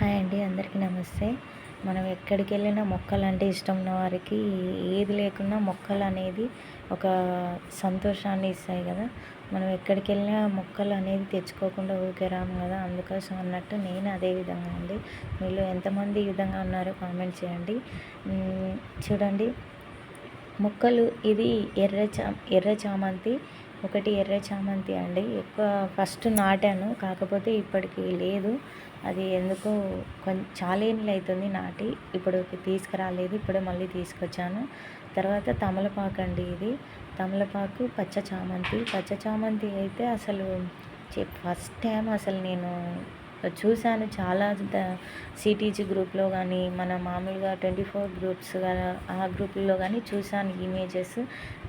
Hi అండి, అందరికీ నమస్తే. మనం ఎక్కడికి వెళ్ళినా మొక్కలంటే ఇష్టం ఉన్న వారికి ఏది లేకున్నా మొక్కలు అనేది ఒక సంతోషాన్ని ఇస్తాయి కదా. మనం ఎక్కడికి వెళ్ళినా మొక్కలు అనేది తెచ్చుకోకుండా ఊరికే రాము కదా. అందుకోసం అన్నట్టు నేను అదే విధంగా అండి. మీలో ఎంతమంది ఈ విధంగా ఉన్నారో కామెంట్ చేయండి. చూడండి, మొక్కలు ఇది ఎర్ర చామంతి. ఒకటి ఎర్ర చామంతి అండి. ఎక్కువ ఫస్ట్ నాటాను, కాకపోతే ఇప్పటికి లేదు. అది ఎందుకో చాలా ఏళ్ళు అవుతుంది నాటి, ఇప్పుడు తీసుకురాలేదు. ఇప్పుడే మళ్ళీ తీసుకొచ్చాను. తర్వాత తమలపాకు అండి. ఇది తమలపాకు, పచ్చ చామంతి అయితే అసలు ఫస్ట్ టైం అసలు నేను చూశాను. చాలా సిటీజీ గ్రూప్లో కానీ, మన మామూలుగా 24 గ్రూప్స్ ఆ గ్రూపుల్లో కానీ చూశాను ఇమేజెస్.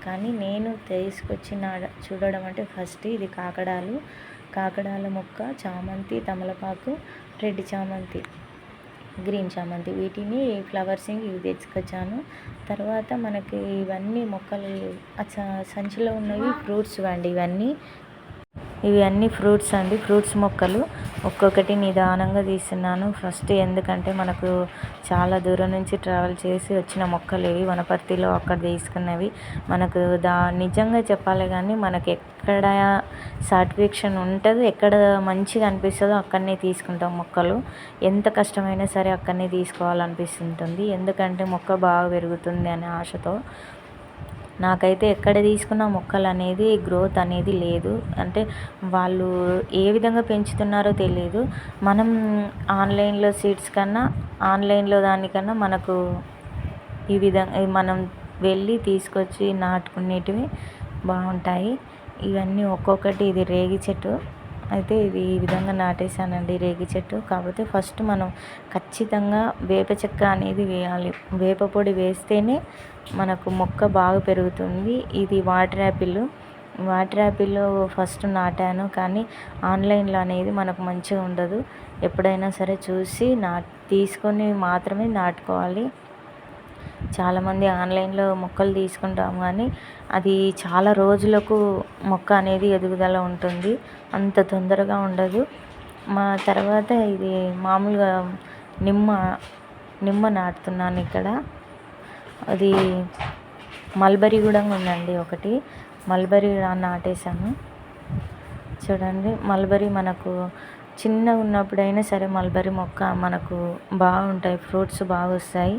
కానీ నేను తీసుకొచ్చిన చూడడం అంటే ఫస్ట్ ఇది కాకడాల మొక్క, చామంతి, తమలపాకు, రెడ్ చామంతి, గ్రీన్ చామంతి, వీటిని ఫ్లవర్సింగ్ ఇవి తెచ్చుకొచ్చాను. తర్వాత మనకి ఇవన్నీ మొక్కలు సంచిలో ఉన్నవి ఫ్రూట్స్ అండి. ఇవి అన్నీ ఫ్రూట్స్ అండి, ఫ్రూట్స్ మొక్కలు. ఒక్కొక్కటి నిదానంగా తీస్తున్నాను ఫస్ట్, ఎందుకంటే మనకు చాలా దూరం నుంచి ట్రావెల్ చేసి వచ్చిన మొక్కలు ఇవి. వనపర్తిలో అక్కడ తీసుకున్నవి. మనకు నిజంగా చెప్పాలి కానీ మనకి ఎక్కడ సాటిస్ఫాక్షన్ ఉంటుందో, ఎక్కడ మంచిగా అనిపిస్తుందో అక్కడనే తీసుకుంటాం మొక్కలు. ఎంత కష్టమైనా సరే అక్కడనే తీసుకోవాలనిపిస్తుంటుంది, ఎందుకంటే మొక్క బాగా పెరుగుతుంది అనే ఆశతో. నాకైతే ఎక్కడ తీసుకున్న మొక్కలు అనేది గ్రోత్ అనేది లేదు. అంటే వాళ్ళు ఏ విధంగా పెంచుతున్నారో తెలియదు. మనం ఆన్లైన్లో సీడ్స్ కన్నా, ఆన్లైన్లో దానికన్నా మనకు ఈ విధంగా మనం వెళ్ళి తీసుకొచ్చి నాటుకునేటివి బాగుంటాయి. ఇవన్నీ ఒక్కొక్కటి. ఇది రేగి చెట్టు అయితే ఇది ఈ విధంగా నాటేశానండి, రేగి చెట్టు. కాకపోతే ఫస్ట్ మనం ఖచ్చితంగా వేప చెక్క అనేది వేయాలి. వేప పొడి వేస్తేనే మనకు మొక్క బాగా పెరుగుతుంది. ఇది వాటర్ యాపిల్ ఫస్ట్ నాటాను, కానీ ఆన్లైన్లో అనేది మనకు మంచిగా ఉండదు. ఎప్పుడైనా సరే చూసి తీసుకొని మాత్రమే నాటుకోవాలి. చాలామంది ఆన్లైన్లో మొక్కలు తీసుకుంటాము, కానీ అది చాలా రోజులకు మొక్క అనేది ఎదుగుదల ఉంటుంది, అంత తొందరగా ఉండదు. తర్వాత ఇది మామూలుగా నిమ్మ నాటుతున్నాను ఇక్కడ. అది మల్బరీ కూడా ఉందండి, ఒకటి మల్బరీ నాటేశాను. చూడండి, మల్బరీ మనకు చిన్నగా ఉన్నప్పుడైనా సరే మల్బరీ మొక్క మనకు బాగుంటాయి, ఫ్రూట్స్ బాగా వస్తాయి.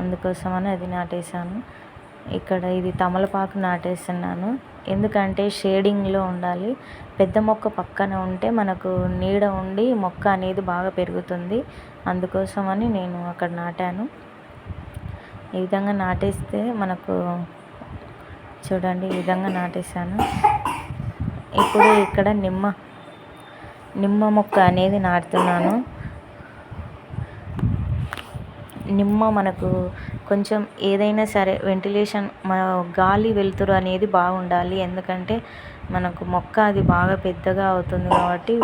అందుకోసమని అది నాటేశాను. ఇక్కడ ఇది తమలపాకు నాటేస్తున్నాను, ఎందుకంటే షేడింగ్లో ఉండాలి. పెద్ద మొక్క పక్కన ఉంటే మనకు నీడ ఉండి మొక్క అనేది బాగా పెరుగుతుంది. అందుకోసమని నేను అక్కడ నాటాను. ఈ విధంగా నాటేస్తే మనకు చూడండి, ఈ విధంగా నాటేశాను. ఇప్పుడు ఇక్కడ నిమ్మ మొక్క అనేది నాటుతున్నాను. నిమ్మ మనకు కొంచెం ఏదైనా సరే వెంటిలేషన్, మన గాలి వెలుతురు అనేది బాగుండాలి, ఎందుకంటే మనకు మొక్క అది బాగా పెద్దగా అవుతుంది కాబట్టి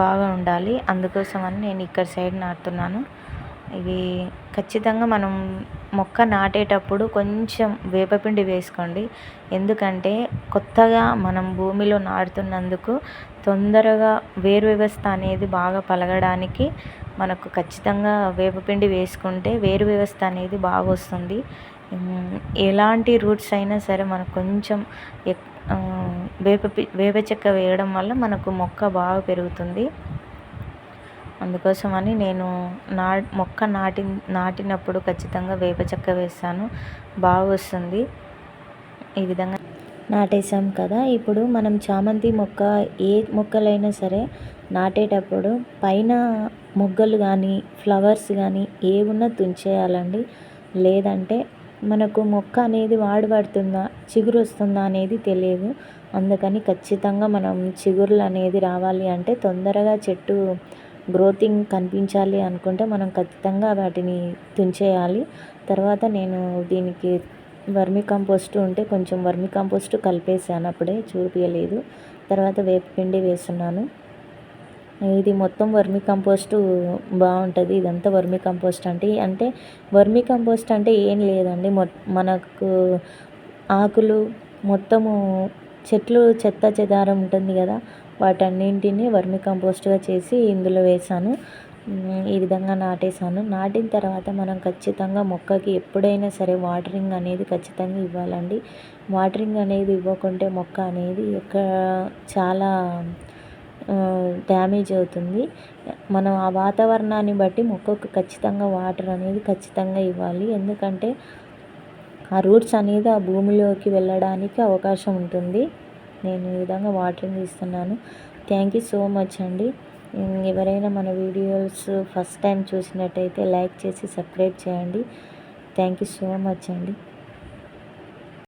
బాగా ఉండాలి. అందుకోసమని నేను ఇక్కడ సైడ్ నాటుతున్నాను. ఇవి ఖచ్చితంగా మనం మొక్క నాటేటప్పుడు కొంచెం వేపపిండి వేసుకోండి, ఎందుకంటే కొత్తగా మనం భూమిలో నాటుతున్నందుకు తొందరగా వేరు వ్యవస్థ అనేది బాగా పలగడానికి మనకు ఖచ్చితంగా వేపపిండి వేసుకుంటే వేరు వ్యవస్థ అనేది బాగా వస్తుంది. ఎలాంటి రూట్స్ అయినా సరే మనకు కొంచెం వేప చెక్క వేయడం వల్ల మనకు మొక్క బాగా పెరుగుతుంది. అందుకోసమని నేను మొక్క నాటినప్పుడు ఖచ్చితంగా వేప చెక్క వేస్తాను, బాగా వస్తుంది. ఈ విధంగా నాటేసాం కదా. ఇప్పుడు మనం చామంతి మొక్క, ఏ మొక్కలైనా సరే నాటేటప్పుడు పైన మొగ్గలు కానీ ఫ్లవర్స్ కానీ ఏమున్నా తుంచేయాలండి, లేదంటే మనకు మొక్క అనేది వాడుతుందా, చిగురు వస్తుందా అనేది తెలియదు. అందుకని ఖచ్చితంగా మనం చిగురులు అనేది రావాలి అంటే, తొందరగా చెట్టు గ్రోతింగ్ కనిపించాలి అనుకుంటే మనం ఖచ్చితంగా వాటిని తుంచేయాలి. తర్వాత నేను దీనికి వర్మి కంపోస్ట్ ఉంటే కొంచెం వర్మి కంపోస్ట్ కలిపేసాను, అప్పుడే చూపించలేదు. తర్వాత వేపపిండి వేస్తున్నాను. ఇది మొత్తం వర్మి కంపోస్టు బాగుంటుంది. ఇదంతా వర్మి కంపోస్ట్ అంటే వర్మి కంపోస్ట్ అంటే ఏం లేదండి, మనకు ఆకులు మొత్తము చెట్లు చెత్త చెదారం ఉంటుంది కదా, వాటన్నింటినీ వర్మి కంపోస్ట్గా చేసి ఇందులో వేసాను. ఈ విధంగా నాటేసాను. నాటిన తర్వాత మనం ఖచ్చితంగా మొక్కకి ఎప్పుడైనా సరే వాటరింగ్ అనేది ఖచ్చితంగా ఇవ్వాలండి. వాటరింగ్ అనేది ఇవ్వకుంటే మొక్క అనేది చాలా డ్యామేజ్ అవుతుంది. మనం ఆ వాతావరణాన్ని బట్టి మొక్కకు ఖచ్చితంగా వాటర్ అనేది ఖచ్చితంగా ఇవ్వాలి. ఎందుకంటే ఆ రూట్స్ అనేది ఆ భూమిలోకి వెళ్ళడానికి అవకాశం ఉంటుంది. నేను ఈ విధంగా వాటరింగ్ ఇస్తున్నాను. థ్యాంక్ యూ సో మచ్ అండి. ఎవరైనా మన వీడియోస్ ఫస్ట్ టైం చూసినట్టయితే లైక్ చేసి సబ్స్క్రైబ్ చేయండి. థ్యాంక్ యూ సో మచ్ అండి.